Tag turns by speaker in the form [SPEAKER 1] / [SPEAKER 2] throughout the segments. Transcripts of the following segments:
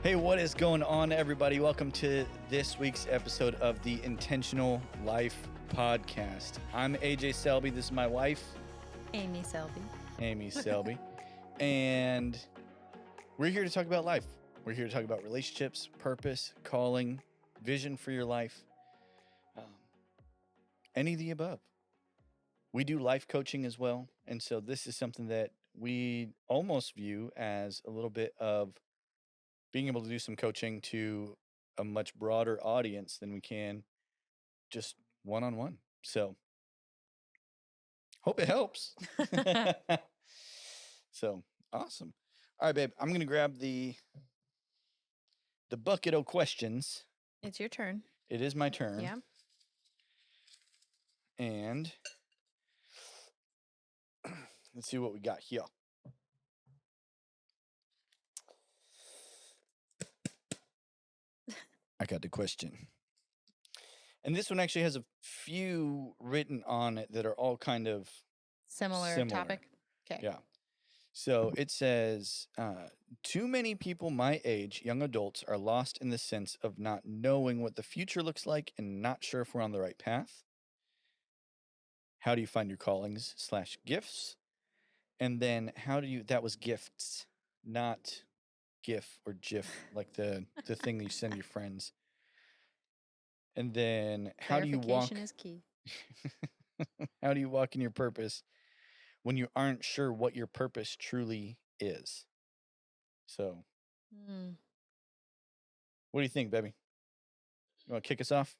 [SPEAKER 1] Hey, what is going on, everybody? Welcome to this week's episode of the Intentional Life Podcast. I'm AJ Selby. This is my wife,
[SPEAKER 2] Amy Selby.
[SPEAKER 1] Amy Selby. And we're here to talk about life. We're here to talk about relationships, purpose, calling, vision for your life, any of the above. We do life coaching as well. And so this is something that we almost view as a little bit of being able to do some coaching to a much broader audience than we can just one-on-one. So hope it helps. So awesome. All right, babe, I'm going to grab the bucket of questions.
[SPEAKER 2] It's your turn.
[SPEAKER 1] It is my turn.
[SPEAKER 2] Yeah.
[SPEAKER 1] And let's see what we got here. I got the question. And this one actually has a few written on it that are all kind of
[SPEAKER 2] Similar topic. Okay.
[SPEAKER 1] Yeah. So it says, too many people my age, young adults, are lost in the sense of not knowing what the future looks like and not sure if we're on the right path. How do you find your callings / gifts? And then that was gifts, not GIF or GIF, like the thing that you send your friends. And then how do you walk?
[SPEAKER 2] Clarification is key.
[SPEAKER 1] How do you walk in your purpose when you aren't sure what your purpose truly is? So, what do you think, baby? You want to kick us off?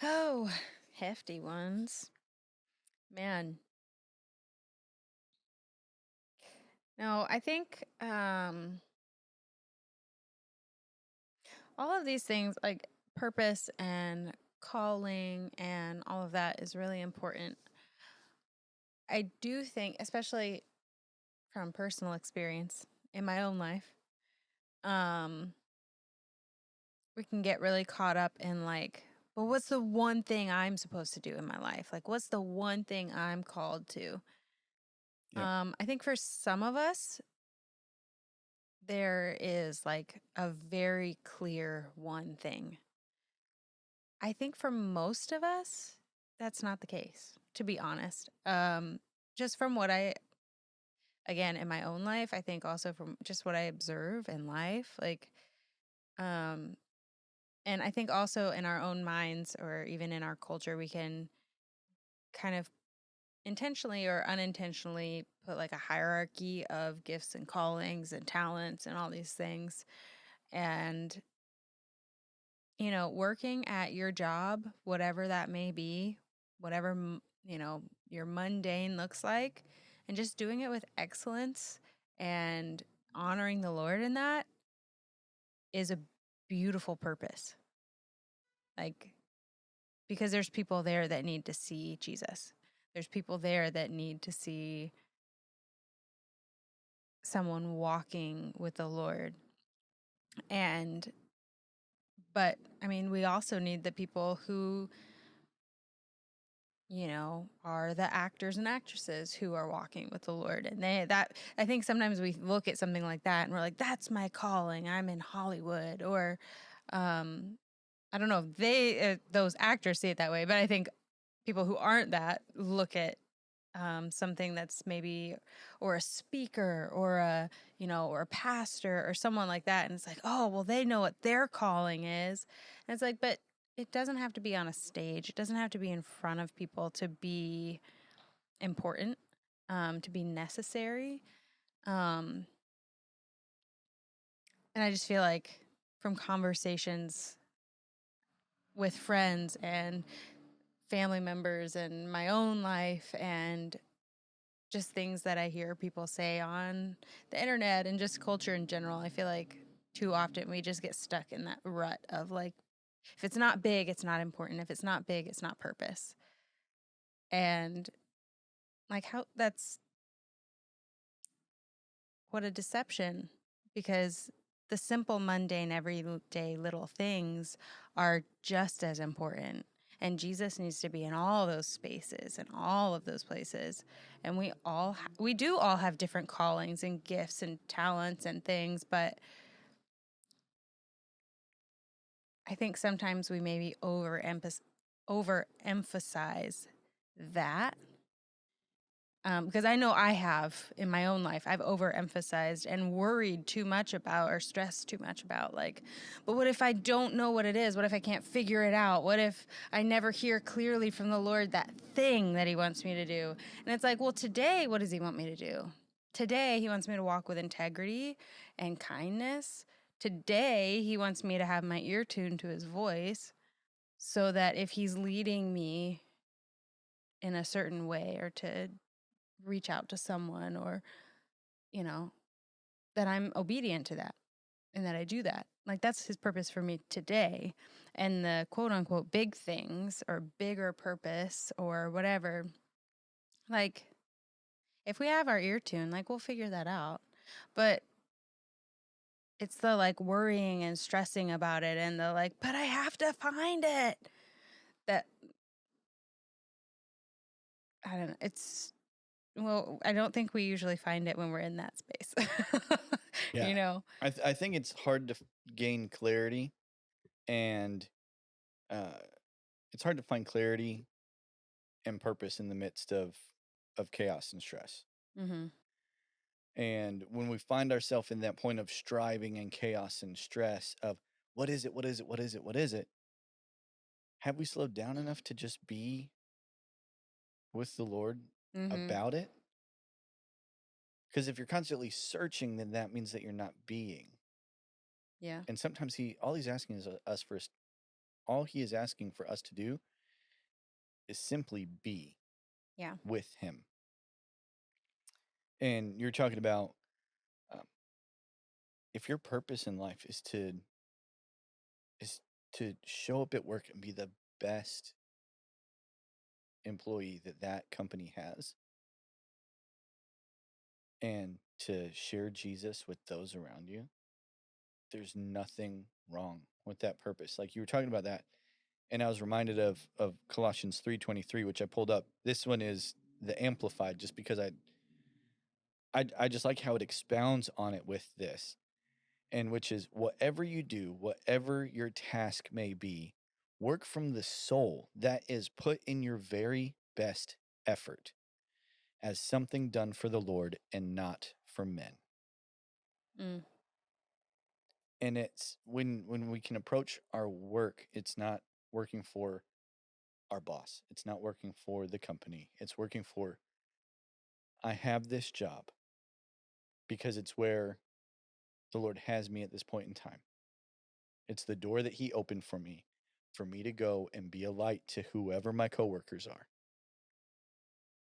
[SPEAKER 2] Oh, hefty ones. Man. No, I think all of these things, like purpose and calling and all of that, is really important. I do think, especially from personal experience in my own life, we can get really caught up in like, well, what's the one thing I'm supposed to do in my life? Like, what's the one thing I'm called to?
[SPEAKER 1] Yep.
[SPEAKER 2] I think for some of us, there is like a very clear one thing. I think for most of us, that's not the case, to be honest. Just from what again, in my own life, I think also from just what I observe in life, like, and I think also in our own minds or even in our culture, we can kind of intentionally or unintentionally put like a hierarchy of gifts and callings and talents and all these things. And, working at your job, whatever that may be, whatever, your mundane looks like, and just doing it with excellence and honoring the Lord in that is a beautiful purpose. Like, because there's people there that need to see Jesus. There's people there that need to see someone walking with the Lord. But I mean, we also need the people who, are the actors and actresses who are walking with the Lord. And I think sometimes we look at something like that and we're like, that's my calling. I'm in Hollywood. Or, I don't know if those actors see it that way, but I think people who aren't that look at something that's maybe, or a speaker or or a pastor or someone like that. And it's like, oh, well, they know what their calling is. And it's like, but it doesn't have to be on a stage. It doesn't have to be in front of people to be important, to be necessary. And I just feel like from conversations with friends and family members and my own life and just things that I hear people say on the internet and just culture in general, I feel like too often we just get stuck in that rut of like, if it's not big, it's not important. If it's not big, it's not purpose. And like what a deception, because the simple, mundane, everyday little things are just as important. And Jesus needs to be in all those spaces and all of those places. And we do all have different callings and gifts and talents and things, but I think sometimes we maybe overemphasize that. Because I know I have in my own life, I've overemphasized and worried too much about or stressed too much about, like, but what if I don't know what it is? What if I can't figure it out? What if I never hear clearly from the Lord that thing that He wants me to do? And it's like, well, today, what does He want me to do? Today, He wants me to walk with integrity and kindness. Today, He wants me to have my ear tuned to His voice so that if He's leading me in a certain way or to reach out to someone or, you know, that I'm obedient to that and that I do that. Like that's his purpose for me today. And the quote unquote big things or bigger purpose or whatever, like if we have our ear tuned, like we'll figure that out. But it's the like worrying and stressing about it and the like, but I have to find it. That I don't know. It's well, I don't think we usually find it when we're in that space.
[SPEAKER 1] Yeah.
[SPEAKER 2] You know?
[SPEAKER 1] I think it's hard to gain clarity, and uh, it's hard to find clarity and purpose in the midst of chaos and stress.
[SPEAKER 2] Mm-hmm.
[SPEAKER 1] And when we find ourselves in that point of striving and chaos and stress of what is it, what is it, what is it, what is it, have we slowed down enough to just be with the Lord
[SPEAKER 2] Mm-hmm.
[SPEAKER 1] about it? Because if you're constantly searching, then that means that you're not being.
[SPEAKER 2] Yeah.
[SPEAKER 1] And sometimes all he's asking is us for all he is asking for us to do is simply be
[SPEAKER 2] Yeah.
[SPEAKER 1] with him. And you're talking about um, if your purpose in life is to show up at work and be the best employee that company has, and to share Jesus with those around you, there's nothing wrong with that purpose. Like you were talking about that, and I was reminded of Colossians 3:23, which I pulled up. This one is the Amplified, just because I just like how it expounds on it with this, and which is whatever you do, whatever your task may be, work from the soul that is put in your very best effort as something done for the Lord and not for men.
[SPEAKER 2] Mm.
[SPEAKER 1] And it's when we can approach our work, it's not working for our boss. It's not working for the company. It's working for I have this job because it's where the Lord has me at this point in time. It's the door that he opened for me to go and be a light to whoever my coworkers are.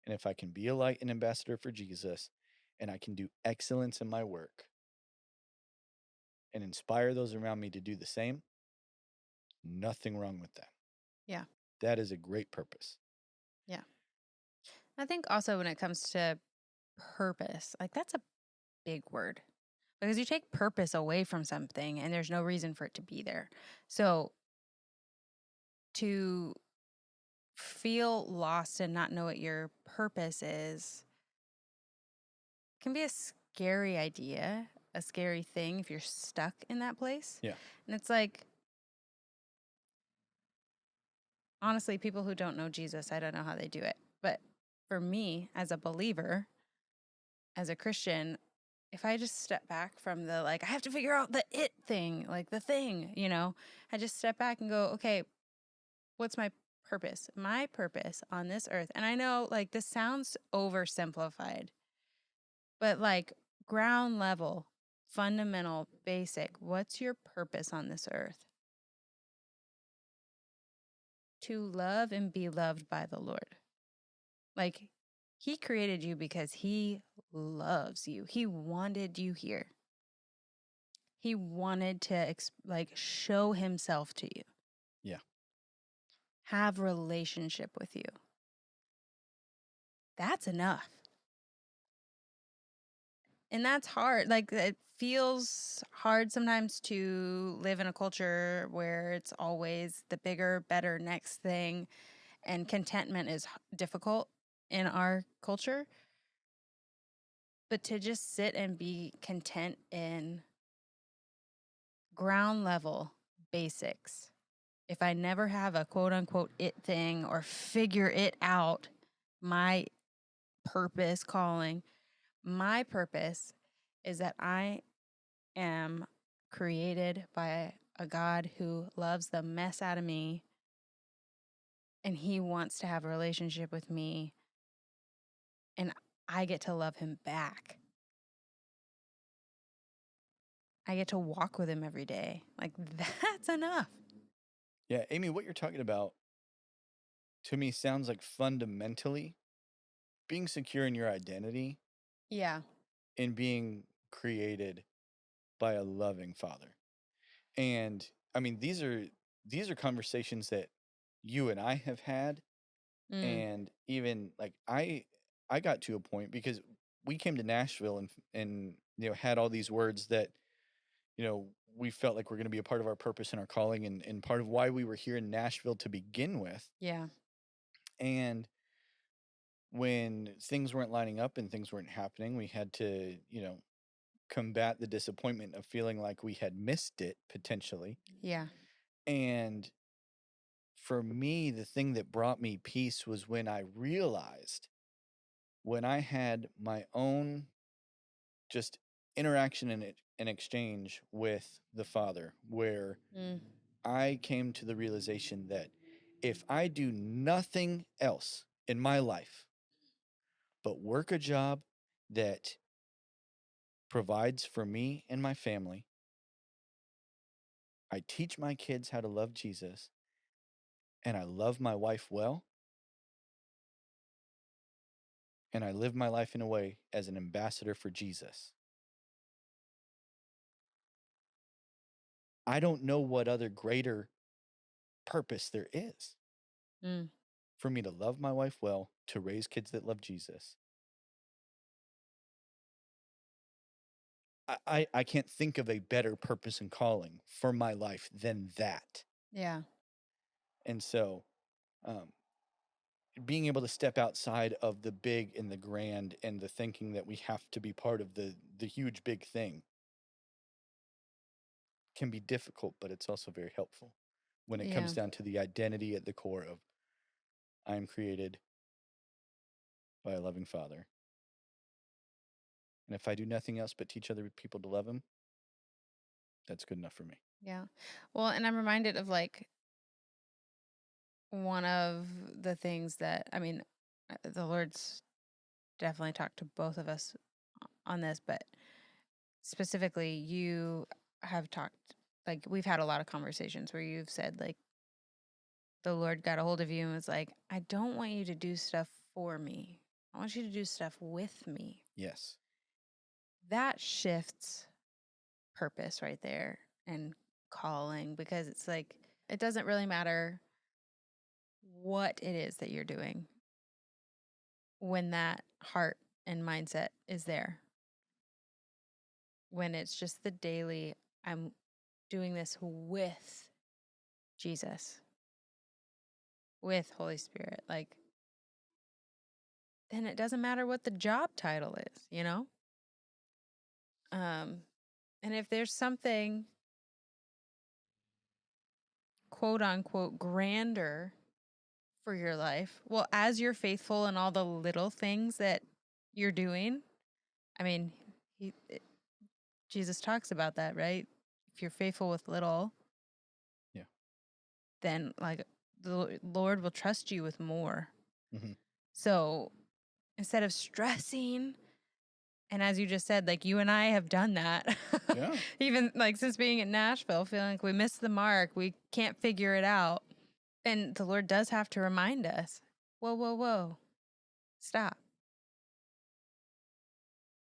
[SPEAKER 1] And if I can be a light and ambassador for Jesus, and I can do excellence in my work and inspire those around me to do the same, nothing wrong with that.
[SPEAKER 2] Yeah.
[SPEAKER 1] That is a great purpose.
[SPEAKER 2] Yeah. I think also when it comes to purpose, like that's a big word because you take purpose away from something and there's no reason for it to be there. So to feel lost and not know what your purpose is can be a scary idea, a scary thing if you're stuck in that place.
[SPEAKER 1] Yeah.
[SPEAKER 2] And it's like, honestly, people who don't know Jesus, I don't know how they do it. But for me, as a believer, as a Christian, if I just step back from the like, I have to figure out the it thing, like the thing, I just step back and go, okay, what's my purpose? My purpose on this earth. And I know like this sounds oversimplified, but like ground level, fundamental, basic, what's your purpose on this earth? To love and be loved by the Lord. Like, he created you because he loves you. He wanted you here. He wanted to show himself to you.
[SPEAKER 1] Yeah.
[SPEAKER 2] Have relationship with you. That's enough. And that's hard. Like it feels hard sometimes to live in a culture where it's always the bigger, better next thing, and contentment is difficult in our culture. But to just sit and be content in ground level basics if I never have a quote unquote it thing or figure it out, my purpose, calling, my purpose is that I am created by a God who loves the mess out of me, and he wants to have a relationship with me, and I get to love him back. I get to walk with him every day. Like, that's enough.
[SPEAKER 1] Yeah, Amy, what you're talking about to me sounds like fundamentally being secure in your identity
[SPEAKER 2] Yeah.
[SPEAKER 1] and being created by a loving father. And I mean, these are conversations that you and I have had,
[SPEAKER 2] Mm.
[SPEAKER 1] and even like I got to a point because we came to Nashville and had all these words that we felt like we're going to be a part of our purpose and our calling, and part of why we were here in Nashville to begin with.
[SPEAKER 2] Yeah.
[SPEAKER 1] And when things weren't lining up and things weren't happening, we had to combat the disappointment of feeling like we had missed it potentially.
[SPEAKER 2] Yeah.
[SPEAKER 1] And for me, the thing that brought me peace was when I realized, when I had my own just interaction and exchange with the Father, where
[SPEAKER 2] Mm.
[SPEAKER 1] I came to the realization that if I do nothing else in my life but work a job that provides for me and my family, I teach my kids how to love Jesus, and I love my wife well, and I live my life in a way as an ambassador for Jesus, I don't know what other greater purpose there is
[SPEAKER 2] Mm.
[SPEAKER 1] for me to love my wife well, to raise kids that love Jesus. I can't think of a better purpose and calling for my life than that.
[SPEAKER 2] Yeah.
[SPEAKER 1] And so, um, being able to step outside of the big and the grand and the thinking that we have to be part of the huge big thing can be difficult, but it's also very helpful when it
[SPEAKER 2] Yeah.
[SPEAKER 1] comes down to the identity at the core of I am created by a loving Father. And if I do nothing else but teach other people to love him, that's good enough for me.
[SPEAKER 2] Yeah. Well, and I'm reminded of like one of the things that, I mean, the Lord's definitely talked to both of us on this, but specifically, you have talked, like, we've had a lot of conversations where you've said, like, the Lord got a hold of you and was like, I don't want you to do stuff for me. I want you to do stuff with me.
[SPEAKER 1] Yes.
[SPEAKER 2] That shifts purpose right there and calling, because it's like, it doesn't really matter what it is that you're doing when that heart and mindset is there. When it's just the daily, I'm doing this with Jesus, with Holy Spirit, like, then it doesn't matter what the job title is, you know? And if there's something quote unquote grander for your life, well, as you're faithful in all the little things that you're doing, I mean, Jesus talks about that, right? If you're faithful with little,
[SPEAKER 1] Yeah.
[SPEAKER 2] then like the Lord will trust you with more.
[SPEAKER 1] Mm-hmm.
[SPEAKER 2] So instead of stressing, and as you just said, like you and I have done that.
[SPEAKER 1] Yeah.
[SPEAKER 2] Even like since being in Nashville, feeling like we missed the mark, we can't figure it out. And the Lord does have to remind us, whoa, whoa, whoa, stop.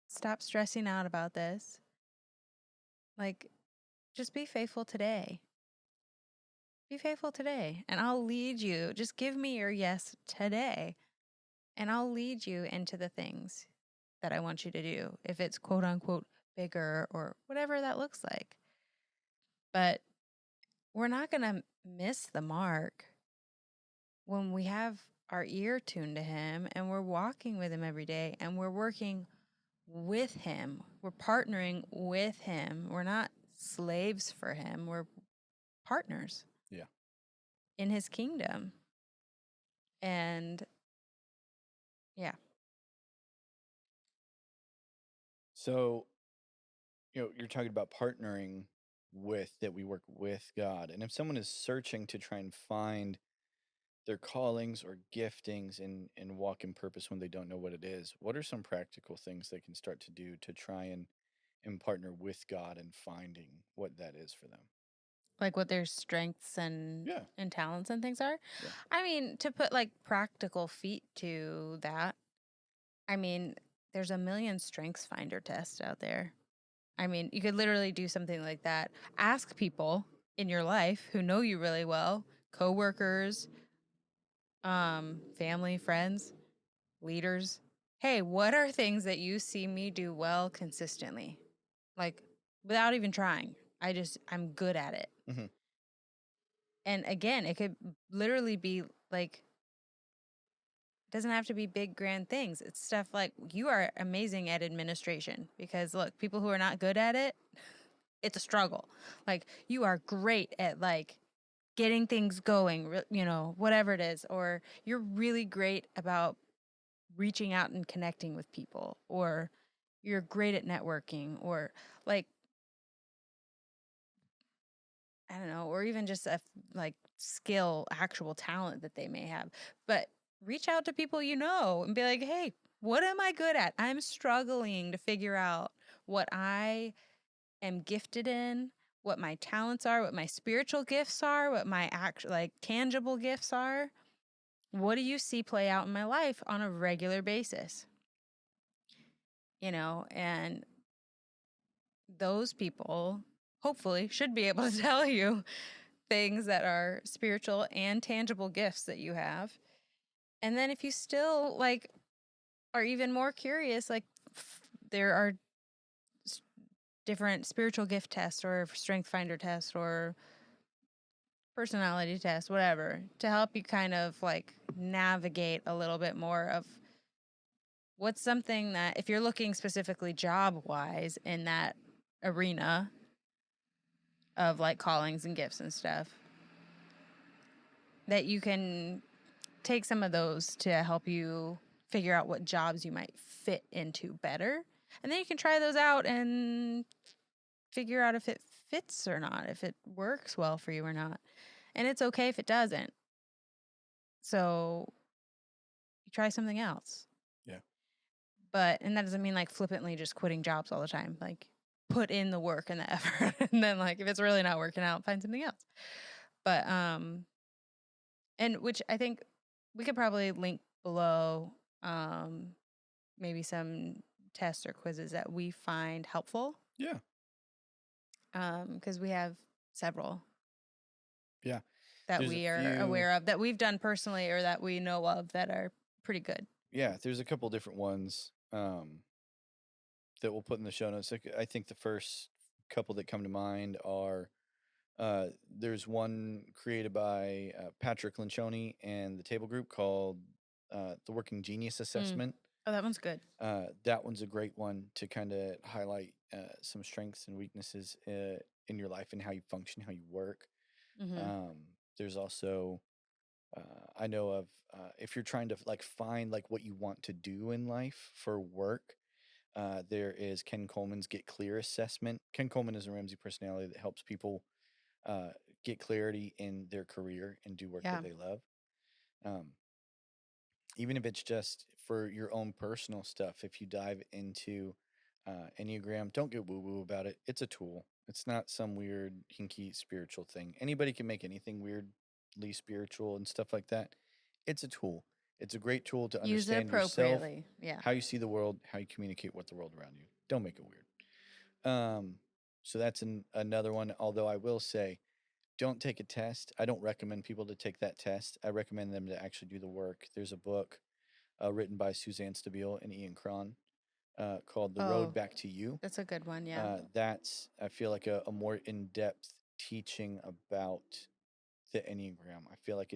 [SPEAKER 2] Stop stressing out about this. Like, just be faithful today. Be faithful today, and I'll lead you. Just give me your yes today, and I'll lead you into the things that I want you to do, if it's quote unquote bigger or whatever that looks like. But we're not going to miss the mark when we have our ear tuned to him and we're walking with him every day and we're working with him. We're partnering with him. We're not slaves for him. We're partners.
[SPEAKER 1] Yeah.
[SPEAKER 2] in his kingdom. And yeah.
[SPEAKER 1] So, you're talking about partnering with that we work with God. And if someone is searching to try and find their callings or giftings and walk in purpose when they don't know what it is, what are some practical things they can start to do to try and partner with God and finding what that is for them?
[SPEAKER 2] Like what their strengths
[SPEAKER 1] Yeah.
[SPEAKER 2] and talents and things are.
[SPEAKER 1] Yeah.
[SPEAKER 2] I mean, to put like practical feet to that, I mean, there's a million strengths finder tests out there. I mean, you could literally do something like that. Ask people in your life who know you really well, coworkers, family, friends, leaders. Hey, what are things that you see me do well consistently? Like without even trying. I'm good at it.
[SPEAKER 1] Hmm.
[SPEAKER 2] And again, it could literally be like, it doesn't have to be big grand things. It's stuff like you are amazing at administration because look, people who are not good at it, it's a struggle. Like you are great at like getting things going, whatever it is, or you're really great about reaching out and connecting with people, or you're great at networking, or like I don't know, or even just like skill, actual talent that they may have. But reach out to people you know and be like, hey, what am I good at? I'm struggling to figure out what I am gifted in, what my talents are, what my spiritual gifts are, what my like tangible gifts are. What do you see play out in my life on a regular basis? And those people hopefully should be able to tell you things that are spiritual and tangible gifts that you have. And then if you still like are even more curious, like there are different spiritual gift tests or strength finder tests or personality tests, whatever, to help you kind of like navigate a little bit more of what's something that if you're looking specifically job wise in that arena of like callings and gifts and stuff, that you can take some of those to help you figure out what jobs you might fit into better. And then you can try those out and figure out if it fits or not, if it works well for you or not. And it's okay if it doesn't. So you try something else.
[SPEAKER 1] Yeah.
[SPEAKER 2] And that doesn't mean like flippantly just quitting jobs all the time. Like put in the work and the effort. And then like if it's really not working out, find something else. But and which I think we could probably link below maybe some tests or quizzes that we find helpful.
[SPEAKER 1] Yeah.
[SPEAKER 2] Because we have several
[SPEAKER 1] Yeah.
[SPEAKER 2] that
[SPEAKER 1] There's a
[SPEAKER 2] we are
[SPEAKER 1] few.
[SPEAKER 2] aware of, that we've done personally or that we know of that are pretty good.
[SPEAKER 1] Yeah. There's a couple different ones that we'll put in the show notes. Like, I think the first couple that come to mind are there's one created by Patrick Lencioni and the Table Group called the Working Genius Assessment.
[SPEAKER 2] Oh, that one's good.
[SPEAKER 1] That one's a great one to kind of highlight some strengths and weaknesses in your life and how you function, how you work.
[SPEAKER 2] Mm-hmm.
[SPEAKER 1] There's also I know of if you're trying to like find like what you want to do in life for work. There is Ken Coleman's Get Clear assessment. Ken Coleman is a Ramsey personality that helps people get clarity in their career and do work
[SPEAKER 2] Yeah.
[SPEAKER 1] that they love. Um, Even if it's just for your own personal stuff, if you dive into Enneagram, don't get woo woo about it. It's a tool, it's not some weird, hinky spiritual thing. Anybody can make anything weirdly spiritual and stuff like that. It's a tool. It's a great tool to
[SPEAKER 2] Use it
[SPEAKER 1] understand yourself,
[SPEAKER 2] appropriately. Yeah.
[SPEAKER 1] how you see the world, how you communicate with the world around you. Don't make it weird. So that's another one. Although I will say, don't take a test. I don't recommend people to take that test. I recommend them to actually do the work. There's a book written by Suzanne Stabile and Ian Cron called The Road
[SPEAKER 2] Oh,
[SPEAKER 1] Back to You.
[SPEAKER 2] that's a good one. Yeah.
[SPEAKER 1] That's, I feel like, a more in depth teaching about the Enneagram. I feel like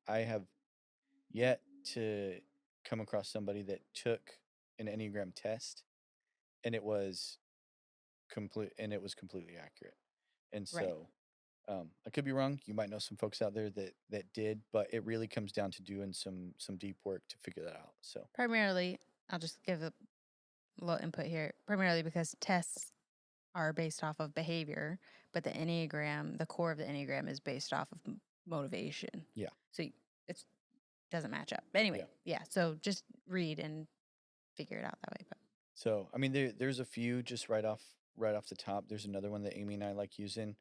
[SPEAKER 1] I have yet to come across somebody that took an Enneagram test and it was completely accurate. And
[SPEAKER 2] Right.
[SPEAKER 1] so I could be wrong. You might know some folks out there that did, but it really comes down to doing some deep work to figure that out. So
[SPEAKER 2] Primarily, I'll just give a little input here. Primarily because tests are based off of behavior, but the Enneagram, the core of the Enneagram is based off of motivation.
[SPEAKER 1] yeah,
[SPEAKER 2] So it doesn't match up. But anyway, yeah. So just read and figure it out that way. But
[SPEAKER 1] so I mean, there's a few just right off the top. There's another one that Amy and I like using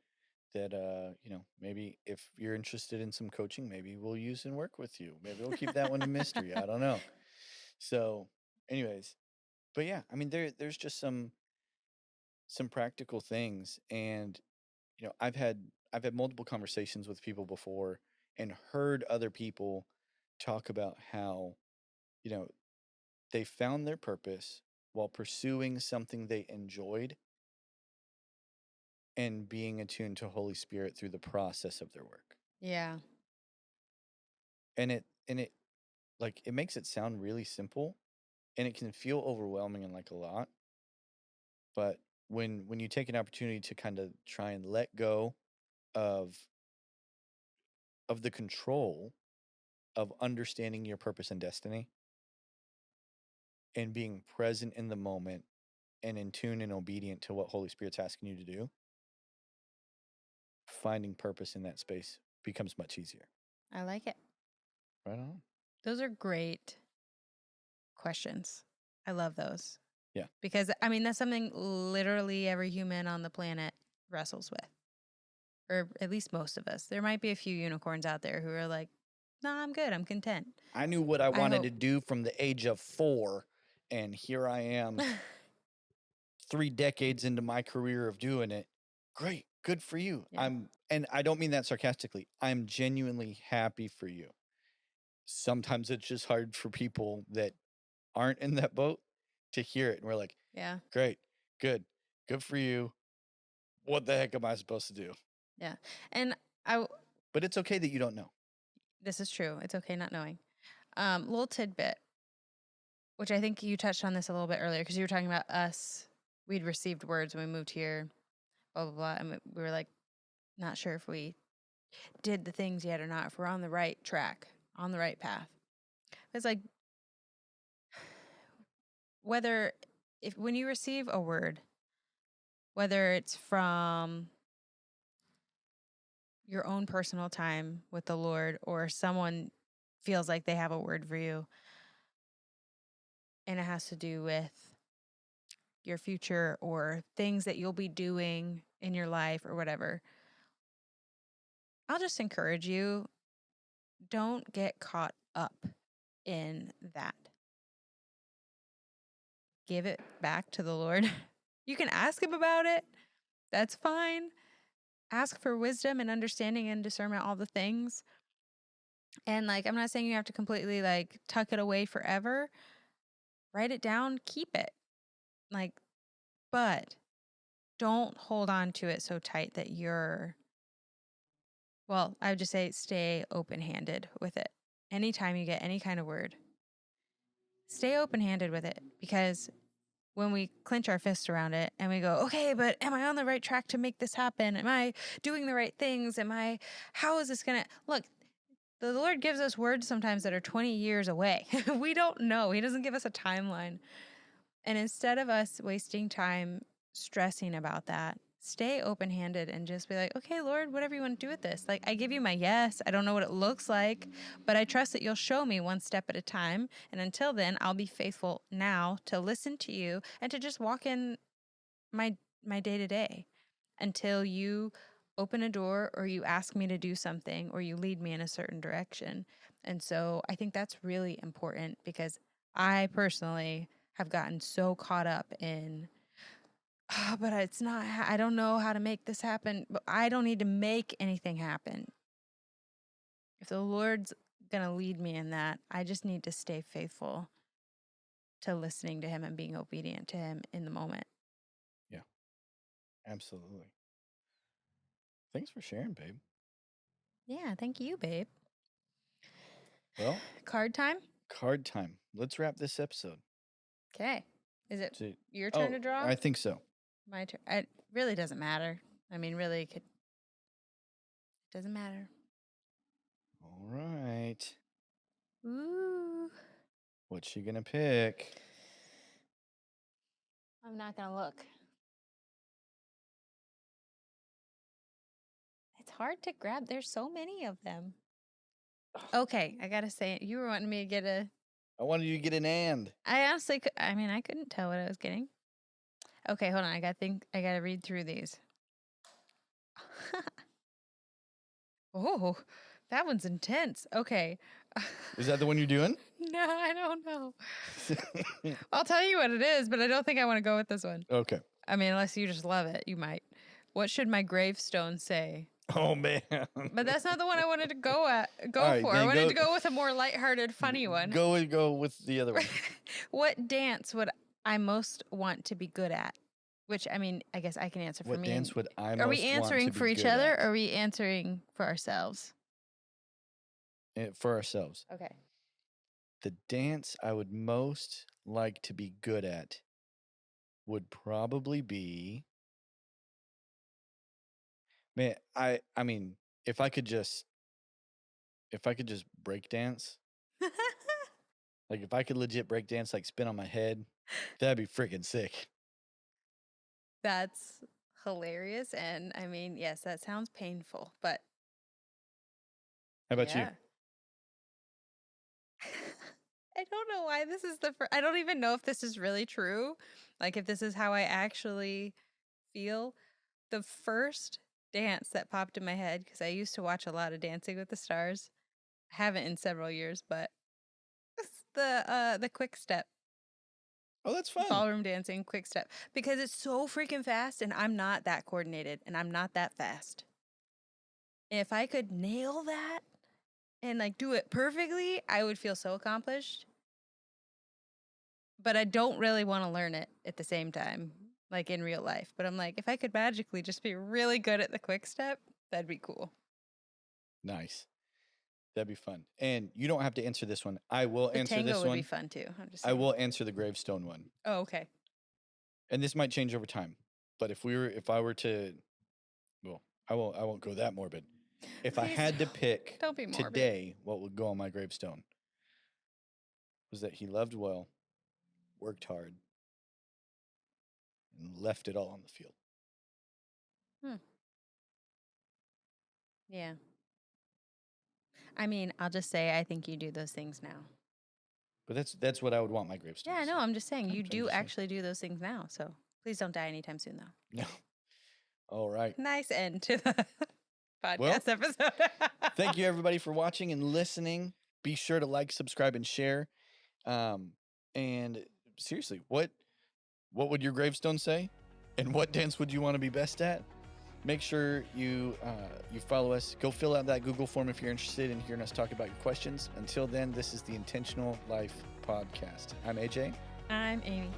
[SPEAKER 1] that maybe if you're interested in some coaching, maybe we'll use and work with you. Maybe we'll keep that one a mystery. I don't know. So, anyways, but yeah, I mean, there's just some practical things, and I've had multiple conversations with people before and heard other people talk about how you know they found their purpose while pursuing something they enjoyed and being attuned to Holy Spirit through the process of their work.
[SPEAKER 2] yeah,
[SPEAKER 1] And it like it makes it sound really simple, and it can feel overwhelming and like a lot, but when you take an opportunity to kind of try and let go of the control of understanding your purpose and destiny and being present in the moment and in tune and obedient to what Holy Spirit's asking you to do, finding purpose in that space becomes much easier.
[SPEAKER 2] I like it.
[SPEAKER 1] Right on.
[SPEAKER 2] Those are great questions. I love those.
[SPEAKER 1] Yeah.
[SPEAKER 2] Because, I mean, that's something literally every human on the planet wrestles with, or at least most of us. There might be a few unicorns out there who are like, nah, I'm good. I'm content.
[SPEAKER 1] I knew what I wanted
[SPEAKER 2] hope-
[SPEAKER 1] to do from the age of 4, and here I am 3 decades into my career of doing it. Great. Good for you.
[SPEAKER 2] Yeah.
[SPEAKER 1] And I don't mean that sarcastically. I'm genuinely happy for you. Sometimes it's just hard for people that aren't in that boat to hear it. And we're like,
[SPEAKER 2] Yeah.
[SPEAKER 1] great, good for you. What the heck am I supposed to do?
[SPEAKER 2] Yeah. And
[SPEAKER 1] But it's okay that you don't know.
[SPEAKER 2] this is true. It's okay not knowing. Little tidbit, which I think you touched on this a little bit earlier because you were talking about us. We'd received words when we moved here, blah, blah, blah. And we were like, not sure if we did the things yet or not, if we're on the right track, on the right path. It's like, when you receive a word, whether it's from your own personal time with the Lord or someone feels like they have a word for you and it has to do with your future or things that you'll be doing in your life or whatever, I'll just encourage you, don't get caught up in that. Give it back to the Lord. You can ask him about it. That's fine. Ask for wisdom and understanding and discernment, all the things. And I'm not saying you have to completely tuck it away forever. Write it down, keep it. But don't hold on to it so tight that I would just say stay open-handed with it. Anytime you get any kind of word, stay open-handed with it, because when we clench our fists around it and we go, okay, but am I on the right track to make this happen? Am I doing the right things? How is this going to look? The Lord gives us words sometimes that are 20 years away. We don't know. He doesn't give us a timeline. And instead of us wasting time stressing about that, stay open-handed and just be like, okay, Lord, whatever you want to do with this. I give you my yes. I don't know what it looks like, but I trust that you'll show me one step at a time. And until then, I'll be faithful now to listen to you and to just walk in my day-to-day until you open a door or you ask me to do something or you lead me in a certain direction. And so I think that's really important, because I personally have gotten so caught up in, but it's not, I don't know how to make this happen. But I don't need to make anything happen. If the Lord's going to lead me in that, I just need to stay faithful to listening to him and being obedient to him in the moment.
[SPEAKER 1] Yeah, absolutely. Thanks for sharing, babe.
[SPEAKER 2] Yeah, thank you, babe.
[SPEAKER 1] Well,
[SPEAKER 2] Card time?
[SPEAKER 1] card time. Let's wrap this episode.
[SPEAKER 2] Okay. Is it
[SPEAKER 1] So-
[SPEAKER 2] your turn to draw?
[SPEAKER 1] I think so.
[SPEAKER 2] My turn. It really doesn't matter. I mean, really, Doesn't matter.
[SPEAKER 1] All right.
[SPEAKER 2] Ooh.
[SPEAKER 1] What's she gonna pick?
[SPEAKER 2] I'm not going to look. It's hard to grab. There's so many of them. Okay, I got to say, you were wanting me to get a...
[SPEAKER 1] I wanted you to get an and.
[SPEAKER 2] I honestly, I couldn't tell what I was getting. Okay, hold on. I got to read through these. Oh, that one's intense. Okay.
[SPEAKER 1] Is that the one you're doing?
[SPEAKER 2] No, I don't know. I'll tell you what it is, but I don't think I want to go with this one.
[SPEAKER 1] Okay.
[SPEAKER 2] I mean, unless you just love it, you might. What should my gravestone say?
[SPEAKER 1] Oh man.
[SPEAKER 2] But that's not the one I wanted to go
[SPEAKER 1] All right,
[SPEAKER 2] for.
[SPEAKER 1] then
[SPEAKER 2] I wanted to
[SPEAKER 1] go-
[SPEAKER 2] go with a more lighthearted, funny one.
[SPEAKER 1] Go with the other one.
[SPEAKER 2] What dance would I most want to be good at? Which, I mean, I guess I can answer for
[SPEAKER 1] What
[SPEAKER 2] me.
[SPEAKER 1] dance would I most
[SPEAKER 2] Are we
[SPEAKER 1] want to
[SPEAKER 2] answering
[SPEAKER 1] be
[SPEAKER 2] for each
[SPEAKER 1] good
[SPEAKER 2] other
[SPEAKER 1] at?
[SPEAKER 2] or are we answering for ourselves?
[SPEAKER 1] For ourselves.
[SPEAKER 2] Okay.
[SPEAKER 1] The dance I would most like to be good at would probably be, man, I mean, if I could just break dance, like if I could legit break dance, like spin on my head, that'd be freaking sick.
[SPEAKER 2] That's hilarious. And I mean, yes, that sounds painful, but
[SPEAKER 1] How about you?
[SPEAKER 2] yeah. I don't know why this is I don't even know if this is really true. Like if this is how I actually feel. The first dance that popped in my head, because I used to watch a lot of Dancing with the Stars. I haven't in several years, but it's the quick step.
[SPEAKER 1] Oh, that's fun.
[SPEAKER 2] Ballroom dancing, quick step. Because it's so freaking fast and I'm not that coordinated and I'm not that fast. If I could nail that and like do it perfectly, I would feel so accomplished. But I don't really want to learn it at the same time, like in real life. But I'm like, if I could magically just be really good at the quick step, that'd be cool.
[SPEAKER 1] Nice. That'd be fun. And you don't have to answer this one. I will
[SPEAKER 2] The
[SPEAKER 1] answer
[SPEAKER 2] tango
[SPEAKER 1] this
[SPEAKER 2] would
[SPEAKER 1] one.
[SPEAKER 2] be fun too. I'm just
[SPEAKER 1] I
[SPEAKER 2] saying.
[SPEAKER 1] will answer the gravestone one.
[SPEAKER 2] Oh, okay.
[SPEAKER 1] And this might change over time. But if I were to, well, I won't go that morbid. If I
[SPEAKER 2] Please
[SPEAKER 1] had to pick
[SPEAKER 2] don't be morbid.
[SPEAKER 1] today what would go on my gravestone was that he loved well, worked hard, and left it all on the field.
[SPEAKER 2] Yeah. I mean, I'll just say I think you do those things now.
[SPEAKER 1] But that's what I would want my gravestone.
[SPEAKER 2] Yeah,
[SPEAKER 1] to
[SPEAKER 2] no,
[SPEAKER 1] say.
[SPEAKER 2] I'm just saying you
[SPEAKER 1] I'm
[SPEAKER 2] do
[SPEAKER 1] just saying.
[SPEAKER 2] actually do those things now. So please don't die anytime soon, though.
[SPEAKER 1] No. All right.
[SPEAKER 2] Nice end to the podcast
[SPEAKER 1] Well,
[SPEAKER 2] episode.
[SPEAKER 1] Thank you everybody for watching and listening. Be sure to like, subscribe, and share. And seriously, what would your gravestone say? And what dance would you want to be best at? Make sure you follow us. Go fill out that Google form if you're interested in hearing us talk about your questions. Until then, this is the Intentional Life Podcast. I'm AJ.
[SPEAKER 2] I'm Amy.